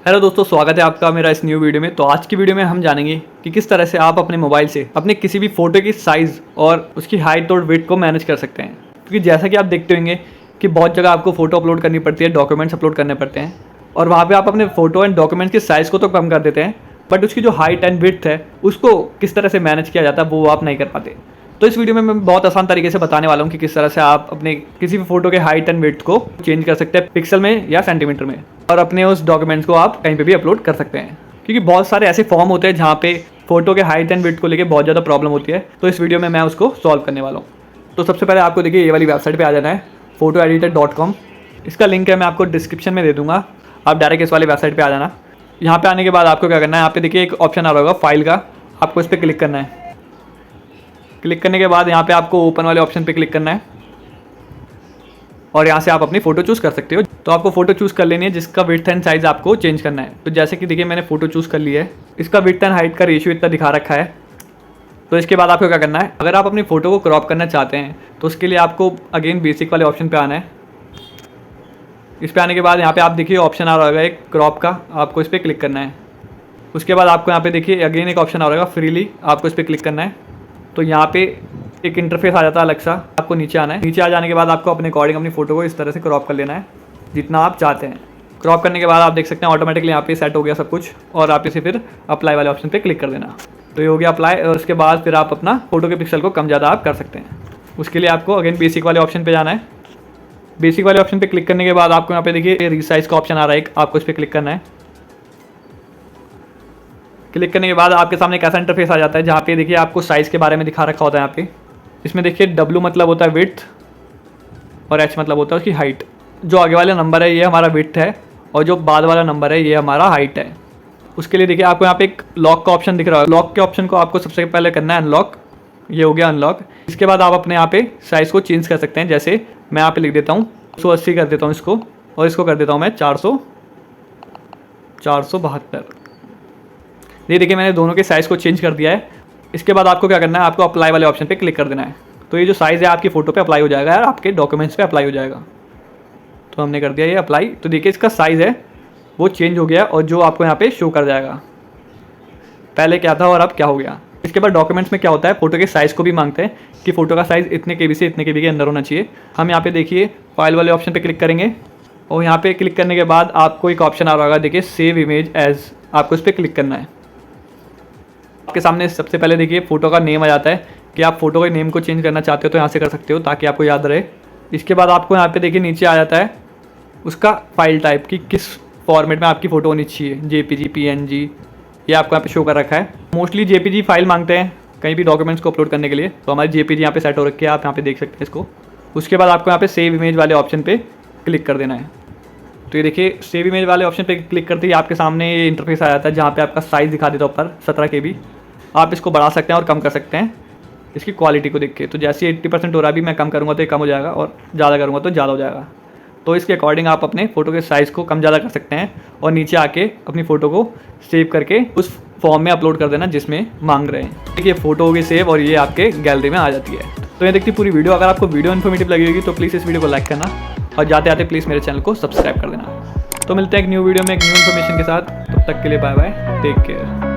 Hello दोस्तों, स्वागत है आपका मेरा इस न्यू वीडियो में। तो आज की वीडियो में हम जानेंगे कि किस तरह से आप अपने मोबाइल से अपने किसी भी फोटो की साइज़ और उसकी हाइट और विड्थ को मैनेज कर सकते हैं। क्योंकि जैसा कि आप देखते होंगे कि बहुत जगह आपको फ़ोटो अपलोड करनी पड़ती है, डॉक्यूमेंट्स अपलोड करने पड़ते हैं और वहाँ पर आप अपने फ़ोटो एंड डॉक्यूमेंट्स की साइज़ को तो कम कर देते हैं, बट उसकी जो हाइट एंड विड्थ है उसको किस तरह से मैनेज किया जाता है वो आप नहीं कर पाते। तो इस वीडियो में मैं बहुत आसान तरीके से बताने वाला हूँ कि किस तरह से आप अपने किसी भी फोटो के हाइट एंड विड्थ को चेंज कर सकते हैं पिक्सल में या सेंटीमीटर में, और अपने उस डॉक्यूमेंट्स को आप कहीं पे भी अपलोड कर सकते हैं। क्योंकि बहुत सारे ऐसे फॉर्म होते हैं जहाँ पे फोटो के हाइट एंड विड्थ को लेकर बहुत ज़्यादा प्रॉब्लम होती है। तो इस वीडियो में मैं उसको सॉल्व करने वाला हूँ। तो सबसे पहले आपको देखिए ये वाली वेबसाइट पर आ जाना है, photoeditor.com। इसका लिंक है मैं आपको डिस्क्रिप्शन में दे दूँगा, आप डायरेक्ट इस वाली वेबसाइट पर आ जाना। यहाँ पे आने के बाद आपको क्या करना है, यहाँ पे देखिए एक ऑप्शन आ रहा होगा फाइल का, आपको इस पर क्लिक करना है। क्लिक करने के बाद यहाँ पे आपको ओपन वाले ऑप्शन पे क्लिक करना है और यहाँ से आप अपनी फ़ोटो चूज़ कर सकते हो। तो आपको फ़ोटो चूज़ कर लेनी है जिसका विड्थ एंड साइज़ आपको चेंज करना है। तो जैसे कि देखिए मैंने फ़ोटो चूज़ कर लिया है, इसका विड्थ एंड हाइट का रेशियो इतना दिखा रखा है। तो इसके बाद आपको क्या करना है, अगर आप अपनी फ़ोटो को क्रॉप करना चाहते हैं तो उसके लिए आपको अगेन बेसिक वाले ऑप्शन पर आना है। इस पर आने के बाद यहाँ पर आप देखिए ऑप्शन आ रहा होगा एक क्रॉप का, आपको इस पर क्लिक करना है। उसके बाद आपको यहाँ पे देखिए अगेन एक ऑप्शन आ रहा होगा फ्रीली, आपको इस पर क्लिक करना है। तो यहाँ पे एक इंटरफेस आ जाता है अलग सा, आपको नीचे आना है। नीचे आ जाने के बाद आपको अपने अकॉर्डिंग अपनी फ़ोटो को इस तरह से क्रॉप कर लेना है जितना आप चाहते हैं। क्रॉप करने के बाद आप देख सकते हैं ऑटोमेटिकली यहाँ पे सेट हो गया सब कुछ, और आप इसे फिर अप्लाई वाले ऑप्शन पे क्लिक कर देना। तो ये हो गया अप्लाई, और उसके बाद फिर आप अपना फ़ोटो के पिक्सल को कम ज़्यादा आप कर सकते हैं। उसके लिए आपको अगेन बेसिक वाले ऑप्शन पर जाना है। बेसिक वाले ऑप्शन पर क्लिक करने के बाद आपको यहाँ पे देखिए रीसाइज का ऑप्शन आ रहा है एक, आपको इस पर क्लिक करना है। क्लिक करने के बाद आपके सामने एक ऐसा इंटरफेस आ जाता है जहाँ पे देखिए आपको साइज़ के बारे में दिखा रखा होता है। यहाँ पे इसमें देखिए W मतलब होता है विड्थ और H मतलब होता है उसकी हाइट। जो आगे वाला नंबर है ये हमारा विड्थ है और जो बाद वाला नंबर है ये हमारा हाइट है। उसके लिए देखिए आपको यहाँ पे एक लॉक का ऑप्शन दिख रहा है। लॉक के ऑप्शन को आपको सबसे पहले करना है अनलॉक। ये हो गया अनलॉक। इसके बाद आप अपने यहाँ पे साइज़ को चेंज कर सकते हैं। जैसे मैं यहाँ पे लिख देता हूँ 180 कर देता हूँ इसको, और इसको कर देता हूँ मैं 472। ये देखिए मैंने दोनों के साइज़ को चेंज कर दिया है। इसके बाद आपको क्या करना है, आपको अप्लाई वाले ऑप्शन पे क्लिक कर देना है। तो ये जो साइज़ है आपकी फ़ोटो पे अप्लाई हो जाएगा और आपके डॉक्यूमेंट्स पे अप्लाई हो जाएगा। तो हमने कर दिया ये अप्लाई। तो देखिए इसका साइज़ है वो चेंज हो गया और जो आपको यहाँ पे शो कर जाएगा पहले क्या था और अब क्या हो गया। इसके बाद डॉक्यूमेंट्स में क्या होता है, फ़ोटो के साइज़ को भी मांगते हैं कि फ़ोटो का साइज़ इतने KB से इतने KB के अंदर होना चाहिए। हम यहाँ पे देखिए फाइल वाले ऑप्शन पर क्लिक करेंगे और यहाँ पर क्लिक करने के बाद आपको एक ऑप्शन आ रहा होगा देखिए सेव इमेज एज, आपको इस पर क्लिक करना है। आपके सामने सबसे पहले देखिए फ़ोटो का नेम आ जाता है कि आप फ़ोटो के नेम को चेंज करना चाहते हो तो यहाँ से कर सकते हो ताकि आपको याद रहे। इसके बाद आपको यहाँ पे देखिए नीचे आ जाता है उसका फाइल टाइप कि किस फॉर्मेट में आपकी फ़ोटो होनी चाहिए, JPG, PNG, ये आपको यहाँ पे शो कर रखा है। मोस्टली JPG फाइल मांगते हैं कहीं भी डॉक्यूमेंट्स को अपलोड करने के लिए, तो हमारी JPG यहाँ पे सेट हो रखी है, आप यहाँ पे देख सकते हैं इसको। उसके बाद आपको यहाँ पे सेव इमेज वाले ऑप्शन पर क्लिक कर देना है। तो ये देखिए सेव इमेज वाले ऑप्शन पे क्लिक करते ही आपके सामने ये इंटरफेस आ जाता है जहाँ पे आपका साइज़ दिखा देता है ऊपर 17 KB। आप इसको बढ़ा सकते हैं और कम कर सकते हैं इसकी क्वालिटी को देख के। तो जैसे 80% हो रहा है अभी, मैं कम करूँगा तो ये कम हो जाएगा और ज़्यादा करूँगा तो ज़्यादा हो जाएगा। तो इसके अकॉर्डिंग आप अपने फ़ोटो के साइज़ को कम ज़्यादा कर सकते हैं और नीचे आके अपनी फ़ोटो को सेव करके उस फॉर्म में अपलोड कर देना जिसमें मांग रहे हैं। देखिए फ़ोटो होगी सेव और ये आपके गैलरी में आ जाती है। तो ये देखती पूरी वीडियो। अगर आपको वीडियो इन्फॉर्मेटिव लगी होगी तो प्लीज़ इस वीडियो को लाइक करना और जाते आते प्लीज़ मेरे चैनल को सब्सक्राइब कर देना। तो मिलते हैं एक न्यू वीडियो में एक न्यू इन्फॉर्मेशन के साथ। तब तक के लिए बाय बाय, टेक केयर।